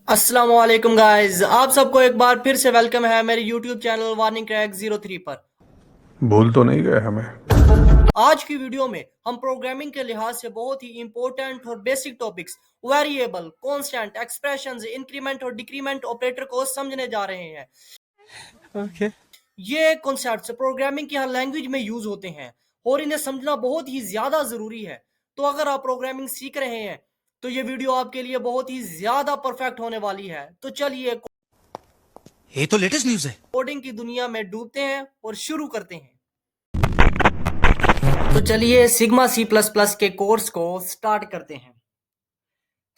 अस्सलाम वालेकुम गाइस, आप सबको एक बार फिर से वेलकम है मेरे YouTube चैनल वार्निंग क्रैक 03 पर। भूल तो नहीं गए हमें। आज की वीडियो में हम प्रोग्रामिंग के लिहाज से बहुत ही इंपॉर्टेंट और basic topics variable, constant, expressions, increment और डिक्रीमेंट ऑपरेटर को समझने जा रहे हैं। ओके। ये कॉन्सेप्ट्स प्रोग्रामिंग की हर लैंग्वेज में यूज होते हैं और इन्हें समझना बहुत ही ज्यादा जरूरी है। तो अगर आप प्रोग्रामिंग सीख रहे हैं तो ये वीडियो आपके लिए बहुत ही ज्यादा परफेक्ट होने वाली है। तो चलिए ये तो लेटेस्ट न्यूज़ है। कोडिंग की दुनिया में डूबते हैं और शुरू करते हैं। तो चलिए सिग्मा सी प्लस प्लस के कोर्स को स्टार्ट करते हैं।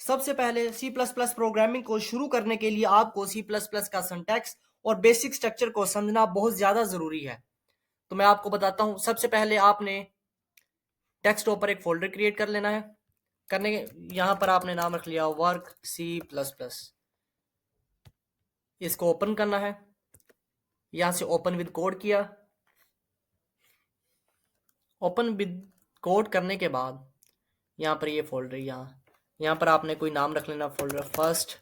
सबसे पहले सी प्लस प्लस प्रोग्रामिंग को शुरू करने के लिए आपको सी प्लस प्लस का सिंटैक्स और बेसिक स्ट्रक्चर को समझना बहुत ज्यादा जरूरी है। तो मैं आपको बताता हूं। सबसे पहले आपने डेस्कटॉप पर एक फोल्डर क्रिएट कर लेना है। यहां पर आपने नाम रख लिया वर्क सी प्लस प्लस। इसको ओपन करना है। यहां से ओपन विद कोड किया। ओपन विद कोड करने के बाद यहाँ पर ये फोल्डर यहाँ पर आपने कोई नाम रख लेना फोल्डर फर्स्ट।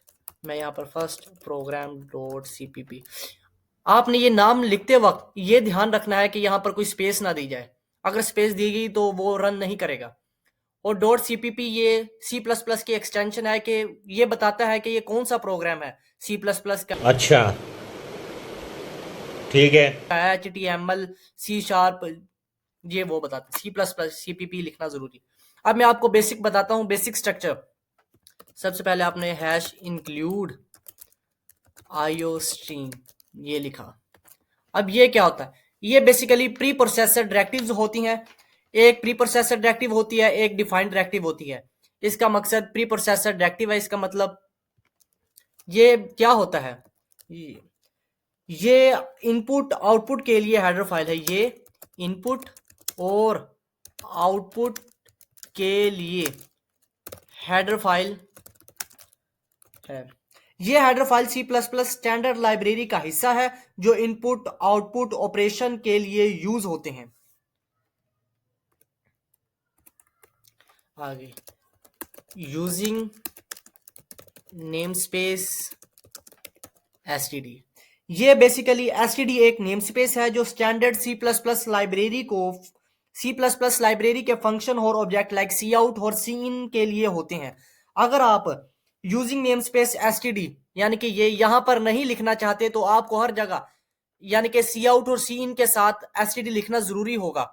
मैं यहाँ पर फर्स्ट प्रोग्राम डॉट सीपीपी। आपने ये नाम लिखते वक्त ये ध्यान रखना है कि यहाँ पर कोई स्पेस ना दी जाए। अगर स्पेस दी गई तो वो रन नहीं करेगा। और डॉट सीपीपी ये सी प्लस प्लस की एक्सटेंशन है कि ये बताता है कि ये कौन सा प्रोग्राम है सी प्लस प्लस का। अच्छा, ठीक है। HTML सी शार्प ये वो बताता है। सी प्लस प्लस सीपीपी लिखना जरूरी। अब मैं आपको बेसिक बताता हूँ, बेसिक स्ट्रक्चर। सबसे पहले आपने हैश इंक्लूड आईओ स्ट्रीम ये लिखा। अब ये क्या होता है? ये बेसिकली प्री प्रोसेसर डायरेक्टिव्स होती हैं। एक प्री प्रोसेसर डायरेक्टिव होती है, एक डिफाइंड डायरेक्टिव होती है। इसका मकसद प्री प्रोसेसर डायरेक्टिव है। इसका मतलब ये क्या होता है? ये इनपुट आउटपुट के लिए हेडर फाइल है। ये इनपुट और आउटपुट के लिए हेडर फाइल है। ये header file C plus plus standard library का हिस्सा है जो इनपुट आउटपुट ऑपरेशन के लिए यूज होते हैं। आगे यूजिंग नेम स्पेस एसटीडी। ये बेसिकली एसटीडी एक नेम स्पेस है जो standard C plus plus library को सी प्लस प्लस लाइब्रेरी के फंक्शन और ऑब्जेक्ट लाइक सी आउट और सी इन के लिए होते हैं। अगर आप यूजिंग नेम स्पेस एसटीडी यानी कि ये यहां पर नहीं लिखना चाहते तो आपको हर जगह यानी कि सी आउट और सी इन के साथ एसटीडी लिखना जरूरी होगा।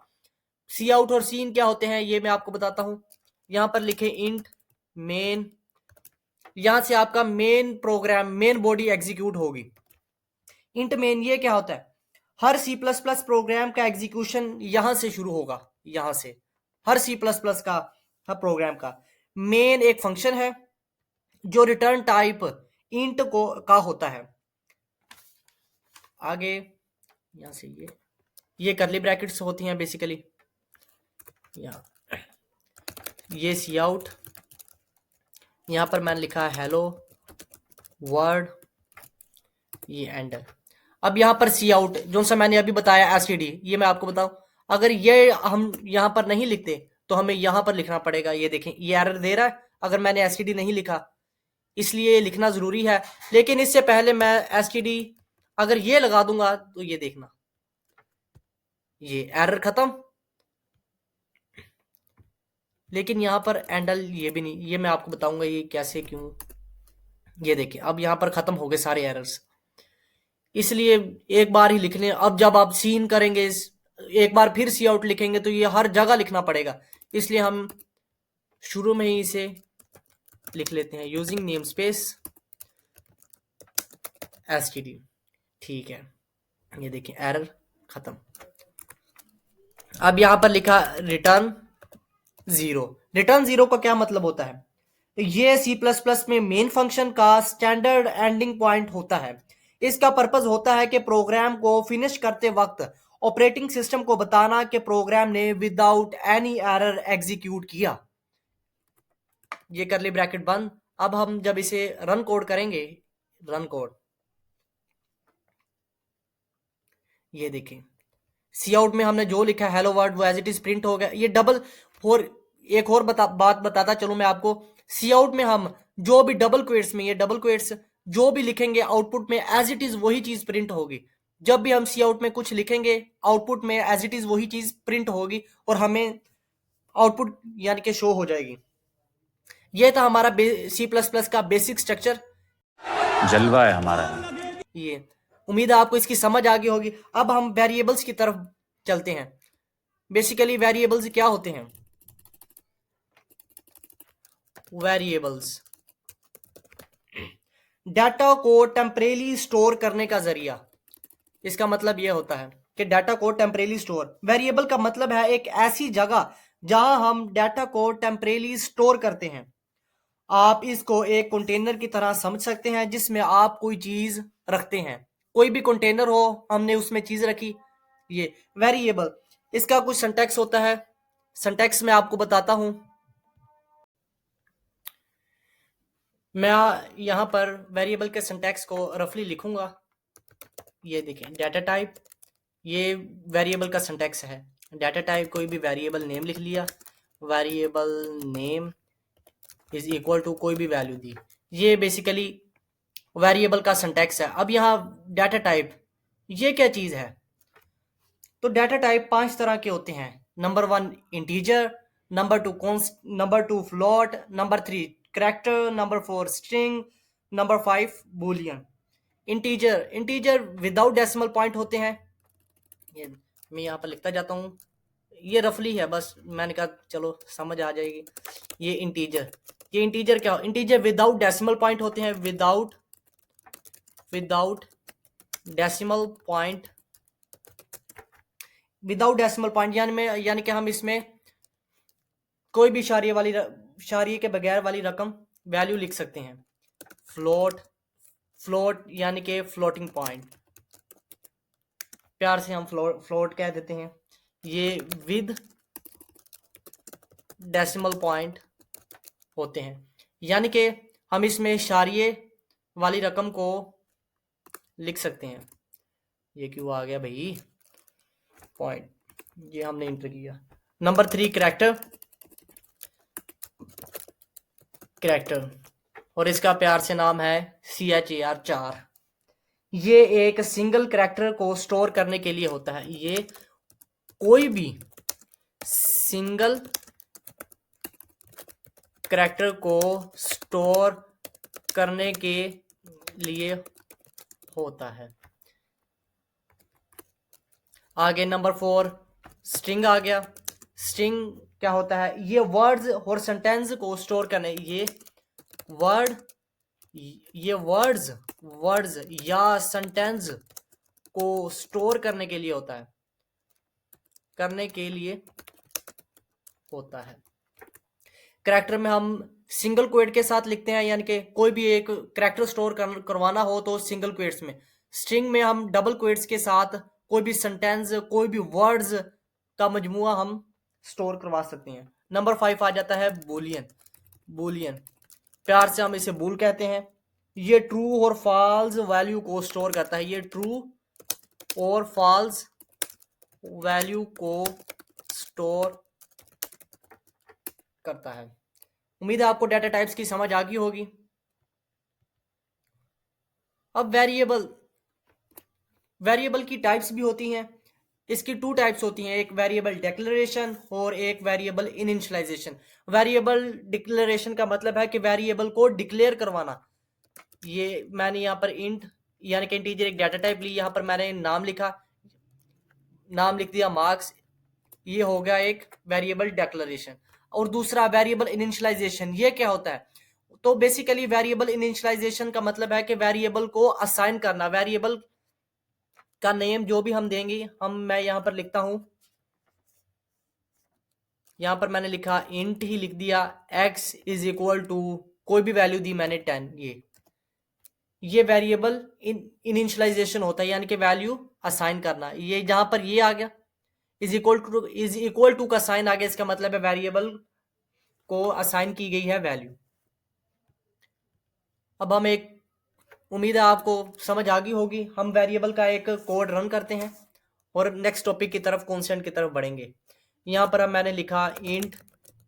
सी आउट और सी इन क्या होते हैं ये मैं आपको बताता हूं। यहां पर लिखे इंट मेन। यहां से आपका main program main body execute होगी। इंट मेन ये क्या होता है? हर सी प्लस प्लस प्रोग्राम का एग्जीक्यूशन यहां से शुरू होगा। यहां से हर सी प्लस प्लस का हर प्रोग्राम का मेन एक फंक्शन है जो रिटर्न टाइप इंट को का होता है। आगे यहां से ये करली ब्रैकेट्स होती हैं बेसिकली। ये सी आउट। यहां पर मैंने लिखा है हेलो वर्ड। ये एंडर। अब यहां पर सी आउट जो सा मैंने अभी बताया एसटीडी ये मैं आपको बताऊं। अगर ये हम यहां पर नहीं लिखते तो हमें यहां पर लिखना पड़ेगा। ये देखें ये एरर दे रहा है अगर मैंने एसटीडी नहीं लिखा, इसलिए ये लिखना जरूरी है। लेकिन इससे पहले मैं एसटीडी अगर ये लगा दूंगा तो ये देखना ये एरर खत्म। लेकिन यहां पर एंडल ये भी नहीं, ये मैं आपको बताऊंगा ये कैसे क्यों। ये देखिए अब यहां पर खत्म हो गए सारे एरर्स। इसलिए एक बार ही लिख लें। अब जब आप सीन करेंगे एक बार फिर सी आउट लिखेंगे तो ये हर जगह लिखना पड़ेगा। इसलिए हम शुरू में ही इसे लिख लेते हैं यूजिंग नेम स्पेस एसटीडी। ठीक है ये देखिए एरर खत्म। अब यहां पर लिखा रिटर्न जीरो। रिटर्न जीरो का क्या मतलब होता है? ये सी प्लस प्लस में मेन फंक्शन का स्टैंडर्ड एंडिंग पॉइंट होता है। इसका पर्पस होता है कि प्रोग्राम को फिनिश करते वक्त ऑपरेटिंग सिस्टम को बताना कि प्रोग्राम ने विदाउट एनी एरर एग्जीक्यूट किया। ये करली ब्रैकेट बंद। अब हम जब इसे रन कोड करेंगे, रन कोड ये देखें सी आउट में हमने जो लिखा हेलो वर्ड वो एज इट इज प्रिंट हो गया। ये डबल और एक और बात बताता चलो मैं आपको। सी आउट में हम जो भी डबल क्वेट्स में, ये डबल क्वेट्स जो भी लिखेंगे आउटपुट में एज इट इज वही चीज प्रिंट होगी। जब भी हम सी आउट में कुछ लिखेंगे आउटपुट में एज इट इज वही चीज प्रिंट होगी और हमें आउटपुट यानी कि शो हो जाएगी। ये था हमारा सी प्लस प्लस का बेसिक स्ट्रक्चर। जलवा है हमारा। ये उम्मीद है आपको इसकी समझ आ गई होगी। अब हम वेरिएबल्स की तरफ चलते हैं। बेसिकली वेरिएबल्स क्या होते हैं? वेरिएबल्स डाटा को टेम्परेली स्टोर करने का जरिया। इसका मतलब यह होता है कि डाटा को टेम्परेली स्टोर, वेरिएबल का मतलब है एक ऐसी जगह जहां हम डाटा को टेम्परेली स्टोर करते हैं। आप इसको एक कंटेनर की तरह समझ सकते हैं जिसमें आप कोई चीज रखते हैं। कोई भी कंटेनर हो, हमने उसमें चीज रखी, ये वेरिएबल। इसका कुछ सिंटैक्स होता है, सिंटैक्स मैं आपको बताता हूं। मैं यहां पर वेरिएबल के सिंटैक्स को रफली लिखूंगा। ये देखें, डाटा टाइप, ये वेरिएबल का सिंटैक्स है। डाटा टाइप कोई भी वेरिएबल नेम लिख लिया, variable name is equal to कोई भी वैल्यू दी। ये बेसिकली वेरिएबल का सिंटैक्स है। अब यहाँ डाटा टाइप ये क्या चीज है? तो डाटा टाइप 5 तरह के होते हैं। Number 1 integer, number 2 const, number 2 float, number 3 character, number 4 string, number 5 Boolean. Integer without decimal point होते हैं। ये मैं यहाँ पर लिखता जाता हूँ, ये रफली है, बस मैंने कहा चलो समझ आ जाएगी। ये इंटीजर क्या हो? इंटीजर विदाउट डेसिमल पॉइंट होते हैं। विदाउट डेसिमल पॉइंट, यानी कि हम इसमें कोई भी शारिये के बगैर वाली रकम वैल्यू लिख सकते हैं। फ्लोट यानी कि फ्लोटिंग पॉइंट, प्यार से हम फ्लोट कह देते हैं। ये विद डेसिमल पॉइंट होते हैं, यानी कि हम इसमें शारिये वाली रकम को लिख सकते हैं। ये क्यों आ गया भाई पॉइंट, ये हमने इंटर किया। नंबर 3 करैक्टर, और इसका प्यार से नाम है CHAR 4। ये एक सिंगल करैक्टर को स्टोर करने के लिए होता है। ये कोई भी सिंगल करैक्टर को स्टोर करने के लिए होता है। आगे नंबर 4 स्ट्रिंग आ गया। स्ट्रिंग क्या होता है? ये वर्ड्स और सेंटेंस को स्टोर करने, ये वर्ड्स या सेंटेंस को स्टोर करने के लिए होता है। करैक्टर में हम सिंगल क्वेट के साथ लिखते हैं, यानी कि कोई भी एक करैक्टर स्टोर करवाना हो तो सिंगल क्वेट्स में। स्ट्रिंग में हम डबल क्वेट्स के साथ कोई भी सेंटेंस, कोई भी वर्ड्स का मजमुआ हम स्टोर करवा सकते हैं। नंबर 5 आ जाता है बूलियन, प्यार से हम इसे बूल कहते हैं। ये ट्रू और फॉल्स वैल्यू को स्टोर करता है। ये ट्रू और फॉल्स वैल्यू को स्टोर करता है। उम्मीद है आपको डाटा टाइप्स की समझ आ गई होगी। अब वेरिएबल की टाइप्स भी होती हैं। इसकी 2 टाइप्स होती हैं, एक वेरिएबल डिक्लेरेशन और एक वेरिएबल इनिशियलाइजेशन। वेरिएबल डिक्लेरेशन का मतलब है कि वेरिएबल को डिक्लेयर करवाना। ये मैंने यहाँ पर इंट यानी कि इंटीजर एक डाटा टाइप ली, यहाँ पर मैंने नाम लिख दिया मार्क्स। ये हो गया एक वेरिएबल डिक्लेरेशन। और दूसरा वेरिएबल इनिशियलाइजेशन, ये क्या होता है? तो बेसिकली वेरिएबल इनिशियलाइजेशन का मतलब है कि वेरिएबल को असाइन करना। वेरिएबल का नेम जो भी हम देंगे, मैं यहां पर लिखता हूं, यहां पर मैंने लिखा इंट ही लिख दिया, x इज इक्वल टू कोई भी वैल्यू दी मैंने 10। ये वेरिएबल इनिशियलाइजेशन होता है, यानी कि वैल्यू असाइन करना। ये जहां पर ये आ गया इज इक्वल टू का साइन आ गया, इसका मतलब है वेरिएबल को असाइन की गई है वैल्यू। अब हम उम्मीद है आपको समझ आ गई होगी। हम वेरिएबल का एक कोड रन करते हैं और नेक्स्ट टॉपिक की तरफ, कॉन्स्टेंट की तरफ बढ़ेंगे। यहाँ पर अब मैंने लिखा इंट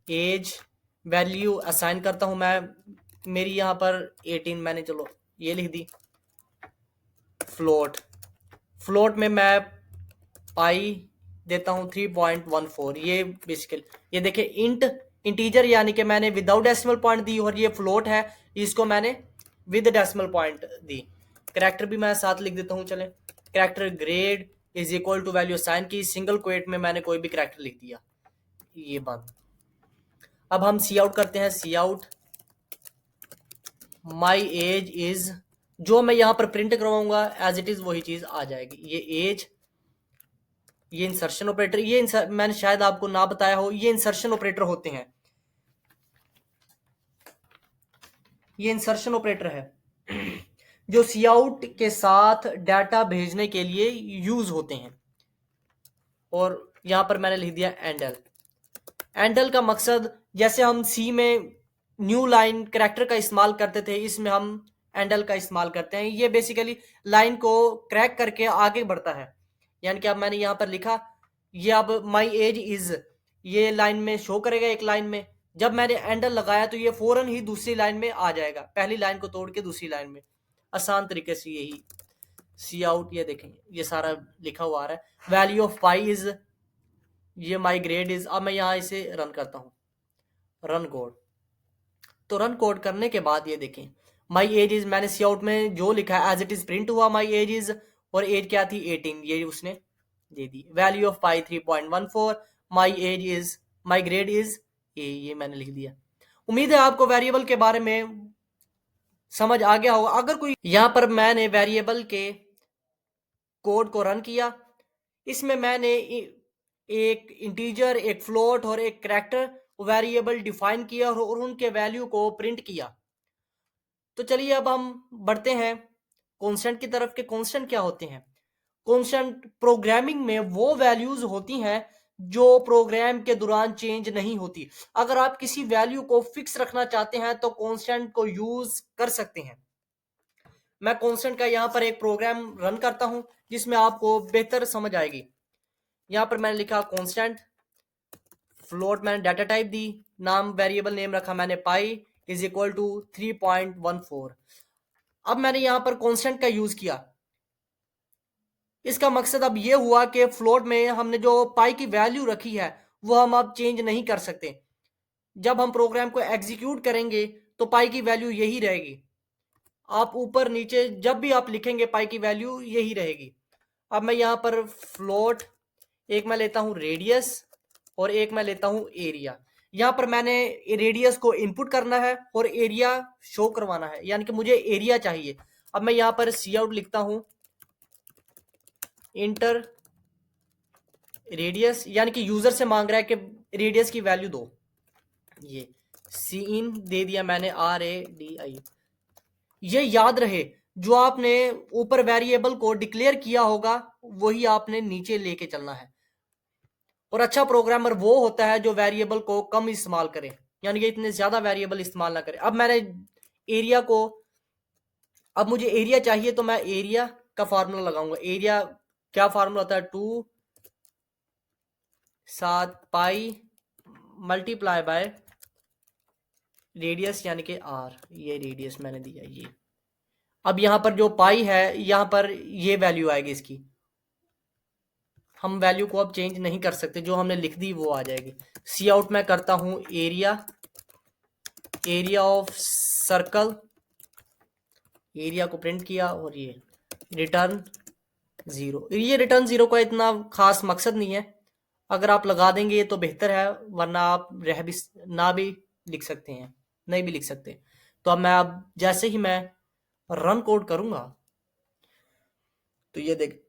एज, वैल्यू असाइन करता हूं मैं मेरी यहाँ पर 18 मैंने चलो ये लिख दी। फ्लोट में मैं पाई देता हूँ 3.14। ये बेसिकली ये देखिए इंटीजर यानी कि मैंने विदाउट डेसिमल पॉइंट दी, और ये फ्लोट है इसको मैंने विद डेसिमल पॉइंट दी। कैरेक्टर भी मैं साथ लिख देता हूँ। चले, character grade is equal to value sign की, सिंगल क्वेट में मैंने कोई भी कैरेक्टर लिख दिया, ये बंद। अब हम सी आउट करते हैं। सी आउट माई एज इज, जो मैं यहाँ पर प्रिंट करवाऊंगा एज इट इज वही चीज आ जाएगी। ये एज, ये इंसर्शन ऑपरेटर, मैंने शायद आपको ना बताया हो, ये इंसर्शन ऑपरेटर होते हैं। ये इंसर्शन ऑपरेटर है जो सी आउट के साथ डाटा भेजने के लिए यूज होते हैं। और यहां पर मैंने लिख दिया एंडल। एंडल का मकसद, जैसे हम सी में न्यू लाइन कैरेक्टर का इस्तेमाल करते थे, इसमें हम एंडल का इस्तेमाल करते हैं। ये बेसिकली लाइन को क्रैक करके आगे बढ़ता है। यानी कि अब मैंने यहां पर लिखा, ये अब माई एज इज, ये लाइन में शो करेगा एक लाइन में। जब मैंने एंडल लगाया तो ये फौरन ही दूसरी लाइन में आ जाएगा, पहली लाइन को तोड़ के दूसरी लाइन में। आसान तरीके से यही सी आउट, ये देखें ये सारा लिखा हुआ आ रहा है। वैल्यू ऑफ पाई इज, ये माई ग्रेड इज। अब मैं यहाँ इसे रन करता हूँ, रन कोड। तो रन कोड करने के बाद ये देखें माई एज इज, मैंने सी आउट में जो लिखा है एज इट इज प्रिंट हुआ माई एज इज, और एज क्या थी 18, ये उसने दे दी। Value of pi 3.14, my age is, my grade is ये मैंने लिख दिया। उम्मीद है आपको वेरिएबल के बारे में समझ आ गया होगा। अगर कोई, यहां पर मैंने वेरिएबल के कोड को रन किया, इसमें मैंने एक इंटीजर, एक फ्लोट और एक कैरेक्टर वेरिएबल डिफाइन किया और उनके वैल्यू को प्रिंट किया। तो चलिए अब हम बढ़ते हैं कांस्टेंट की तरफ के कांस्टेंट क्या होते हैं। कांस्टेंट प्रोग्रामिंग में वो वैल्यूज होती हैं जो प्रोग्राम के दौरान चेंज नहीं होती। अगर आप किसी वैल्यू को फिक्स रखना चाहते हैं तो कांस्टेंट को यूज कर सकते हैं। मैं कांस्टेंट का यहाँ पर एक प्रोग्राम रन करता हूं जिसमें आपको बेहतर समझ आएगी। यहाँ पर मैंने लिखा कांस्टेंट फ्लोट, मैंने डाटा टाइप दी, नाम वेरिएबल नेम रखा मैंने पाई इज इक्वल टू 3.14। अब मैंने यहां पर कांस्टेंट का यूज किया। इसका मकसद अब ये हुआ कि फ्लोट में हमने जो पाई की वैल्यू रखी है वो हम अब चेंज नहीं कर सकते। जब हम प्रोग्राम को एग्जीक्यूट करेंगे तो पाई की वैल्यू यही रहेगी। आप ऊपर नीचे जब भी आप लिखेंगे पाई की वैल्यू यही रहेगी। अब मैं यहाँ पर फ्लोट, एक मैं लेता हूँ रेडियस और एक मैं लेता हूँ एरिया। यहाँ पर मैंने रेडियस को इनपुट करना है और एरिया शो करवाना है, यानी कि मुझे एरिया चाहिए। अब मैं यहाँ पर सी आउट लिखता हूँ इंटर रेडियस, यानी कि यूजर से मांग रहा है कि रेडियस की वैल्यू दो। ये सी इन दे दिया मैंने, RADI। ये याद रहे, जो आपने ऊपर वेरिएबल को डिक्लेयर किया होगा वही आपने नीचे लेके चलना है। और अच्छा प्रोग्रामर वो होता है जो वेरिएबल को कम इस्तेमाल करे, यानी कि इतने ज्यादा वेरिएबल इस्तेमाल ना करे। अब मैंने एरिया को, अब मुझे एरिया चाहिए तो मैं एरिया का फार्मूला लगाऊंगा। एरिया क्या फार्मूला होता है, 2 साथ पाई मल्टीप्लाई बाय रेडियस यानी कि R। ये रेडियस मैंने दिया ये। अब यहां पर जो पाई है यहां पर ये वैल्यू आएगी इसकी। हम वैल्यू को अब चेंज नहीं कर सकते, जो हमने लिख दी वो आ जाएगी। सी आउट में करता हूं area, area of circle, area को प्रिंट किया और ये रिटर्न 0। ये रिटर्न 0 का इतना खास मकसद नहीं है, अगर आप लगा देंगे तो बेहतर है, वरना आप रह भी ना भी लिख सकते हैं, नहीं भी लिख सकते। तो अब जैसे ही मैं रन कोड करूंगा तो ये देख,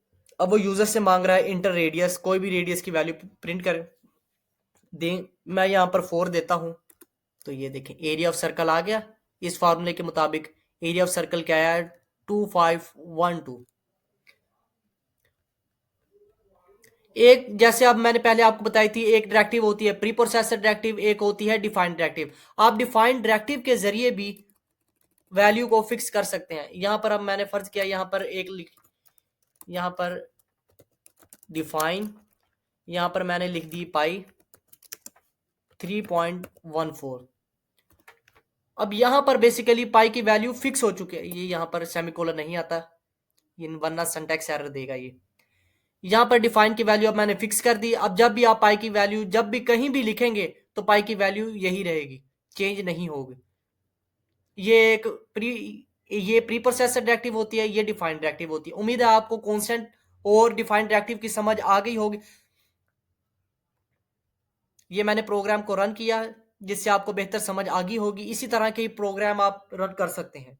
अब वो यूजर से मांग रहा है इंटर रेडियस, कोई भी रेडियस की वैल्यू प्रिंट कर दे। मैं यहाँ पर 4 देता हूं तो ये देखें एरिया ऑफ सर्कल आ गया। इस फार्मूले के मुताबिक एरिया ऑफ सर्कल क्या है, 2512। एक, जैसे अब मैंने पहले आपको बताई थी, एक डायरेक्टिव होती है प्री प्रोसेसर डायरेक्टिव, एक होती है डिफाइंड डायरेक्टिव। आप डिफाइंड डायरेक्टिव के जरिए भी वैल्यू को फिक्स कर सकते हैं। यहां पर अब मैंने फर्ज किया, यहां पर यहां पर डिफाइन, यहां पर मैंने लिख दी पाई 3.14। अब यहाँ पर बेसिकली पाई की वैल्यू फिक्स हो चुकी है, ये यहाँ पर सेमीकोलन नहीं आता, ये वरना सिंटैक्स एरर देगा ये। यहाँ पर डिफाइन की वैल्यू अब मैंने फिक्स कर दी। अब जब भी आप पाई की वैल्यू जब भी कहीं भी लिखेंगे तो पाई की वैल्यू यही रहेगी, चेंज नहीं होगी। ये प्री प्रोसेस डायरेक्टिव होती है, ये डिफाइंड डायरेक्टिव होती है। उम्मीद है आपको कॉन्स्टेंट और डिफाइंड डायरेक्टिव की समझ आ गई होगी। ये मैंने प्रोग्राम को रन किया जिससे आपको बेहतर समझ आ गई होगी। इसी तरह के प्रोग्राम आप रन कर सकते हैं।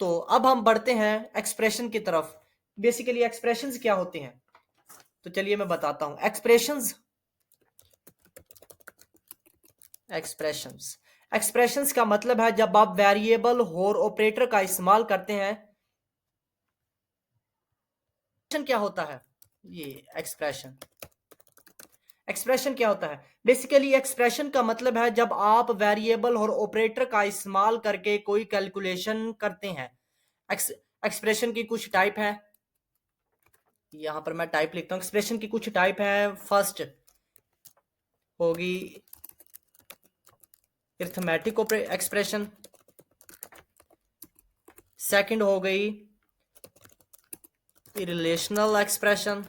तो अब हम बढ़ते हैं एक्सप्रेशन की तरफ। बेसिकली एक्सप्रेशंस क्या होते हैं, तो चलिए मैं बताता हूं। एक्सप्रेशंस का मतलब है जब आप वेरिएबल और ऑपरेटर का इस्तेमाल करते हैं। क्या होता है ये एक्सप्रेशन क्या होता है? बेसिकली एक्सप्रेशन का मतलब है जब आप वेरिएबल और ऑपरेटर का इस्तेमाल करके कोई कैलकुलेशन करते हैं। एक्सप्रेशन की कुछ टाइप है, यहां पर मैं टाइप लिखता हूं। एक्सप्रेशन की कुछ टाइप है। फर्स्ट होगी अरिथमेटिक एक्सप्रेशन, सेकंड हो गई relational expression,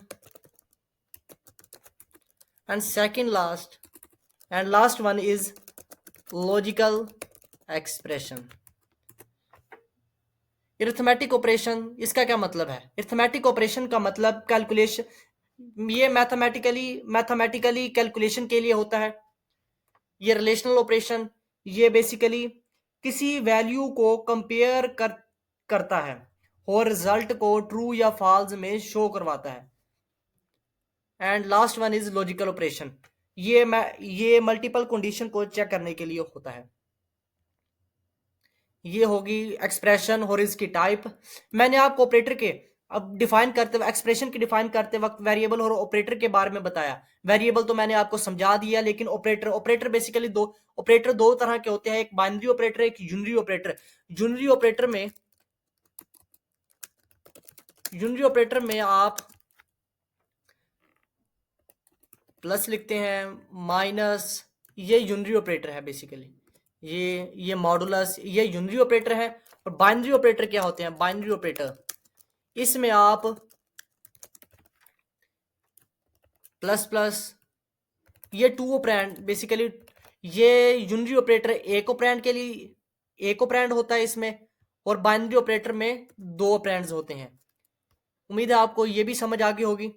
and last one is logical expression. Arithmetic operation, इसका क्या मतलब है? अरिथमेटिक ऑपरेशन का मतलब कैलकुलेशन, ये मैथमेटिकली कैलकुलेशन के लिए होता है। ये रिलेशनल ऑपरेशन, ये बेसिकली किसी वैल्यू को कंपेयर करता है और रिजल्ट को ट्रू या फॉल्स में शो करवाता है। And last one is logical operation, ये मल्टीपल कंडीशन को चेक करने के लिए होता है। ये होगी एक्सप्रेशन और इसकी टाइप। मैंने आपको ऑपरेटर के अब डिफाइन करते वक्त, एक्सप्रेशन की डिफाइन करते वक्त वेरिएबल और ऑपरेटर के बारे में बताया। वेरिएबल तो मैंने आपको समझा दिया, लेकिन ऑपरेटर बेसिकली दो तरह के होते हैं, एक बाइनरी ऑपरेटर, एक यूनरी ऑपरेटर। यूनरी ऑपरेटर में आप प्लस लिखते हैं, माइनस, ये यूनरी ऑपरेटर है बेसिकली। ये मॉडुलस, ये यूनरी ऑपरेटर है। और बाइनरी ऑपरेटर क्या होते हैं? बाइनरी ऑपरेटर, इसमें आप प्लस प्लस, ये टू ऑपरेंड बेसिकली। ये यूनरी ऑपरेटर एक ऑपरेंड के लिए एक ऑपरेंड होता है इसमें, और बाइनरी ऑपरेटर में दो ऑपरेंड्स होते हैं। उम्मीद है आपको ये भी समझ आ गई होगी।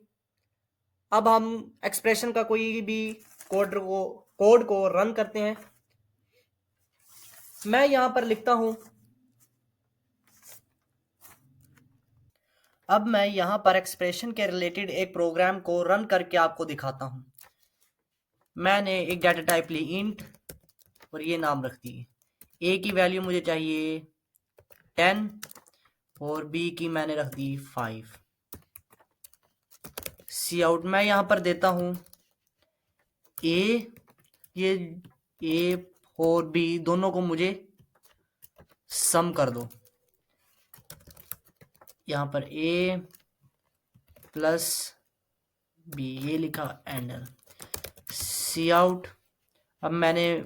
अब हम एक्सप्रेशन का कोई भी कोड को रन करते हैं। मैं यहां पर लिखता हूं, अब मैं यहां पर एक्सप्रेशन के रिलेटेड एक प्रोग्राम को रन करके आपको दिखाता हूं। मैंने एक डाटा टाइप ली इंट और ये नाम रख दी। ए की वैल्यू मुझे चाहिए 10 और बी की मैंने रख दी 5। सी आउट मैं यहां पर देता हूं ए और बी दोनों को मुझे सम कर दो। यहां पर ए प्लस बी ये लिखा एंडर। सी आउट, अब मैंने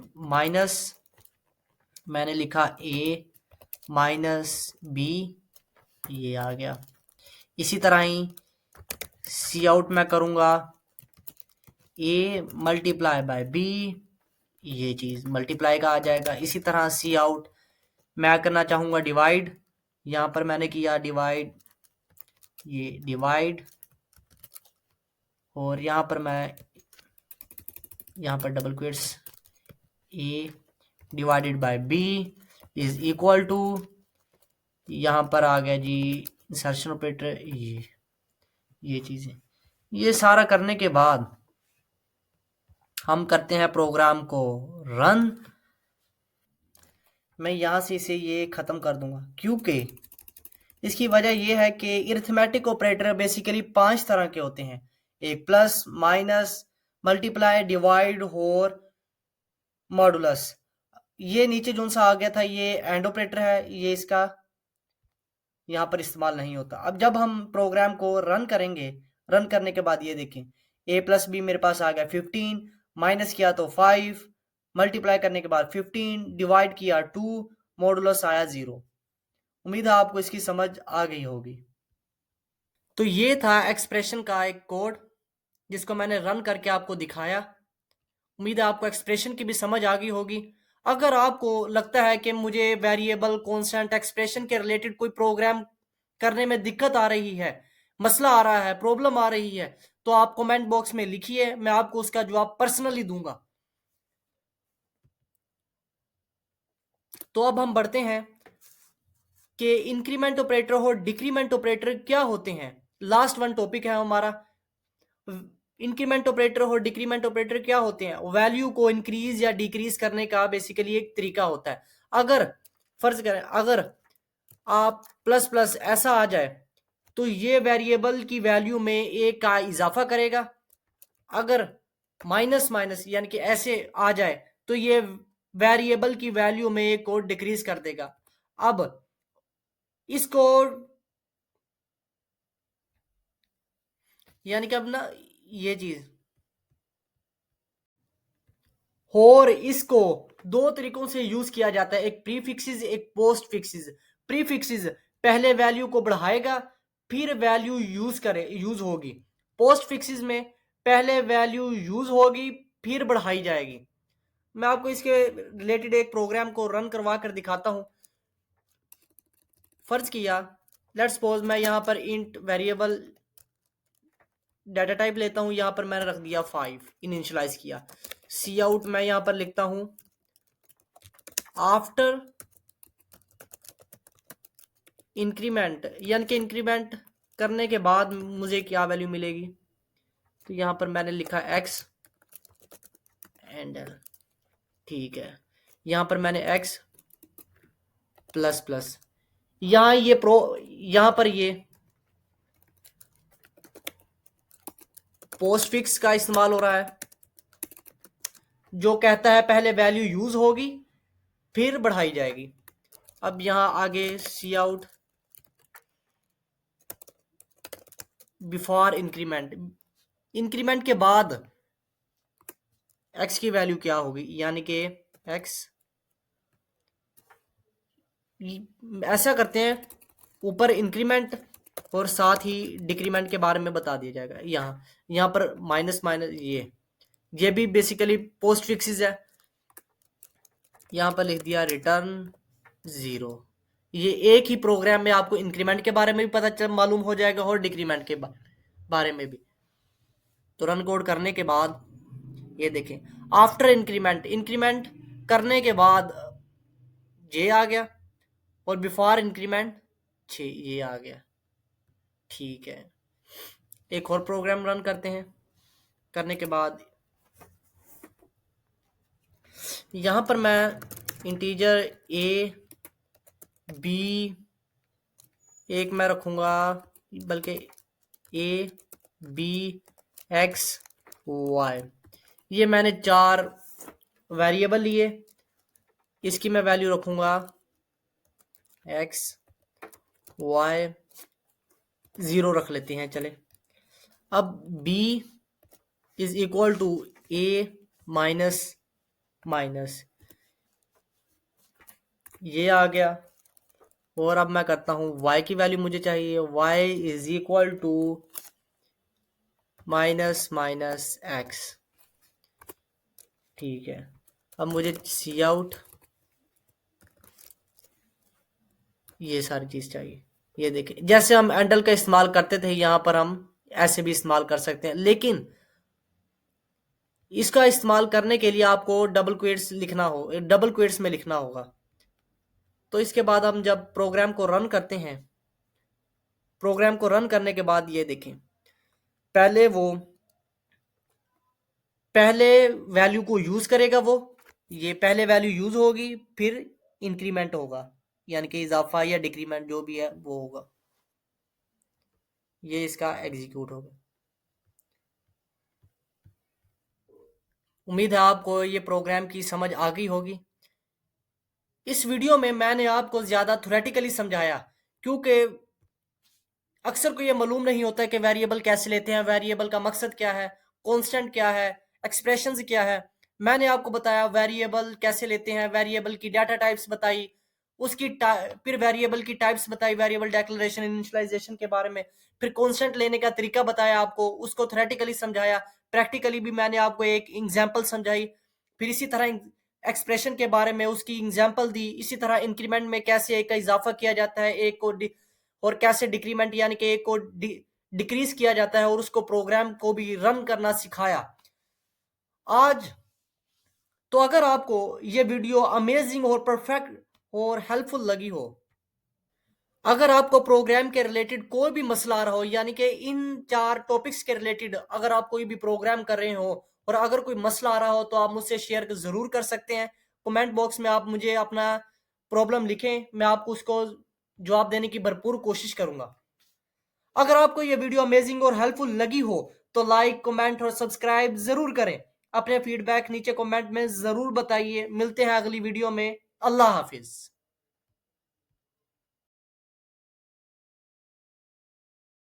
लिखा ए माइनस बी, ये आ गया। इसी तरह ही सी आउट मैं करूंगा ए मल्टीप्लाई बाय बी, ये चीज मल्टीप्लाई का आ जाएगा। इसी तरह सी आउट मैं करना चाहूंगा डिवाइड, यहां पर मैंने किया डिवाइड, ये डिवाइड, और यहां पर double quotes A divided by B is equal to, यहां पर आ गया जी इंसर्शन ऑपरेटर, ये चीजें। ये सारा करने के बाद हम करते हैं प्रोग्राम को रन। मैं यहां से इसे ये खत्म कर दूंगा, क्योंकि इसकी वजह यह है कि अरिथमेटिक ऑपरेटर बेसिकली 5 तरह के होते हैं, एक प्लस, माइनस, मल्टीप्लाई, डिवाइड और मॉडुलस। ये नीचे जो सा आ गया था ये एंड ऑपरेटर है, ये इसका यहाँ पर इस्तेमाल नहीं होता। अब जब हम प्रोग्राम को रन करेंगे, रन करने के बाद ये देखें ए प्लस बी मेरे पास आ गया 15, माइनस किया तो 5, मल्टीप्लाई करने के बाद 15 डिवाइड किया 2, मॉडुलस आया 0। उम्मीद है आपको इसकी समझ आ गई होगी। तो ये था एक्सप्रेशन का एक कोड जिसको मैंने रन करके आपको दिखाया। उम्मीद है आपको एक्सप्रेशन की भी समझ आ गई होगी। अगर आपको लगता है कि मुझे वेरिएबल, कांस्टेंट, एक्सप्रेशन के रिलेटेड कोई प्रोग्राम करने में दिक्कत आ रही है, मसला आ रहा है, प्रॉब्लम आ रही है, तो आप कमेंट बॉक्स में लिखिए, मैं आपको उसका जवाब पर्सनली दूंगा। तो अब हम बढ़ते हैं कि इंक्रीमेंट ऑपरेटर और डिक्रीमेंट ऑपरेटर क्या होते हैं। लास्ट वन टॉपिक है हमारा। इंक्रीमेंट ऑपरेटर और डिक्रीमेंट ऑपरेटर क्या होते हैं? वैल्यू को इंक्रीज या डिक्रीज करने का बेसिकली एक तरीका होता है। अगर फर्ज करें, अगर आप प्लस प्लस ऐसा आ जाए तो ये वेरिएबल की वैल्यू में एक का इजाफा करेगा। अगर माइनस माइनस यानी कि ऐसे आ जाए तो ये वेरिएबल की वैल्यू में एक को डिक्रीज कर देगा। अब इसको यानी कि अब ना ये चीज, और इसको दो तरीकों से यूज किया जाता है, एक प्रीफिक्सेस, एक पोस्ट फिक्सेस। प्रीफिक्सेस पहले वैल्यू को बढ़ाएगा, फिर वैल्यू यूज होगी। पोस्ट फिक्सेस में पहले वैल्यू यूज होगी, फिर बढ़ाई जाएगी। मैं आपको इसके रिलेटेड एक प्रोग्राम को रन करवा कर दिखाता हूं। फर्ज किया, लेट्स सपोज मैं यहां पर इंट वेरिएबल डाटा टाइप लेता हूं, यहां पर मैंने रख दिया 5, इनिशियलाइज किया। सी आउट मैं यहां पर लिखता हूं आफ्टर इंक्रीमेंट, यानी कि इंक्रीमेंट करने के बाद मुझे क्या वैल्यू मिलेगी। तो यहां पर मैंने लिखा x एंड ठीक है, यहां पर मैंने x प्लस प्लस, यहां पर ये पोस्ट फिक्स का इस्तेमाल हो रहा है, जो कहता है पहले वैल्यू यूज होगी फिर बढ़ाई जाएगी। अब यहां आगे सी आउट बिफोर इंक्रीमेंट, इंक्रीमेंट के बाद x की वैल्यू क्या होगी, यानी कि x, ऐसा करते हैं ऊपर इंक्रीमेंट और साथ ही डिक्रीमेंट के बारे में बता दिया जाएगा। यहाँ पर माइनस माइनस ये भी बेसिकली पोस्ट फिक्सेस है। यहाँ पर लिख दिया रिटर्न 0। ये एक ही प्रोग्राम में आपको इंक्रीमेंट के बारे में भी पता मालूम हो जाएगा और डिक्रीमेंट के बारे में भी। तो रन कोड करने के बाद ये देखें, आफ्टर इंक्रीमेंट, इंक्रीमेंट करने के बाद जे आ गया और बिफोर इंक्रीमेंट 6 ये आ गया। ठीक है, एक और प्रोग्राम रन करते हैं। करने के बाद यहां पर मैं इंटीजर ए बी एक मैं रखूंगा, बल्कि ए बी एक्स वाई, ये मैंने 4 वेरिएबल लिए। इसकी मैं वैल्यू रखूंगा एक्स वाई 0 रख लेते हैं चले। अब b is equal to a minus minus, ये आ गया। और अब मैं करता हूं y की वैल्यू मुझे चाहिए, y is equal to minus minus X. ठीक है, अब मुझे सी आउट ये सारी चीज चाहिए। ये देखें, जैसे हम एंडल का इस्तेमाल करते थे यहां पर हम ऐसे भी इस्तेमाल कर सकते हैं, लेकिन इसका इस्तेमाल करने के लिए आपको डबल क्वेट्स में लिखना होगा। तो इसके बाद हम जब प्रोग्राम को रन करते हैं, प्रोग्राम को रन करने के बाद ये देखें, पहले वैल्यू को यूज करेगा, ये पहले वैल्यू यूज होगी, फिर इंक्रीमेंट होगा, यानी कि इजाफा या डिक्रीमेंट जो भी है वो होगा। ये इसका एग्जीक्यूट होगा। उम्मीद है आपको ये प्रोग्राम की समझ आ गई होगी। इस वीडियो में मैंने आपको ज्यादा थ्योरेटिकली समझाया, क्योंकि अक्सर को ये मालूम नहीं होता है कि वेरिएबल कैसे लेते हैं, वेरिएबल का मकसद क्या है, कांस्टेंट क्या है, एक्सप्रेशंस क्या है। मैंने आपको बताया वेरिएबल कैसे लेते हैं, वेरिएबल की डाटा टाइप्स बताई, उसकी फिर वेरिएबल की टाइप्स बताई, वेरिएबल डिक्लेरेशन इनिशियलाइजेशन के बारे में, फिर कांस्टेंट लेने का तरीका बताया आपको, उसको थ्योरेटिकली समझाया, प्रैक्टिकली भी मैंने आपको एक एग्जांपल समझाई, फिर इसी तरह एक्सप्रेशन के बारे में उसकी एग्जांपल दी, इसी तरह इंक्रीमेंट में कैसे एक का इजाफा किया जाता है, एक को और कैसे डिक्रीमेंट यानी कि एक को डिक्रीज किया जाता है, और उसको प्रोग्राम को भी रन करना सिखाया आज। तो अगर आपको ये वीडियो अमेजिंग और परफेक्ट और हेल्पफुल लगी हो, अगर आपको प्रोग्राम के रिलेटेड कोई भी मसला आ रहा हो, यानी कि इन 4 टॉपिक्स के रिलेटेड अगर आप कोई भी प्रोग्राम कर रहे हो और अगर कोई मसला आ रहा हो, तो आप मुझसे शेयर ज़रूर कर सकते हैं। कमेंट बॉक्स में आप मुझे अपना प्रॉब्लम लिखें, मैं आपको उसको जवाब देने की भरपूर कोशिश करूंगा। अगर आपको ये वीडियो अमेजिंग और हेल्पफुल लगी हो, तो लाइक, कमेंट और सब्सक्राइब ज़रूर करें। अपने फीडबैक नीचे कमेंट में ज़रूर बताइए। मिलते हैं अगली वीडियो में। अल्लाह हाफिज़।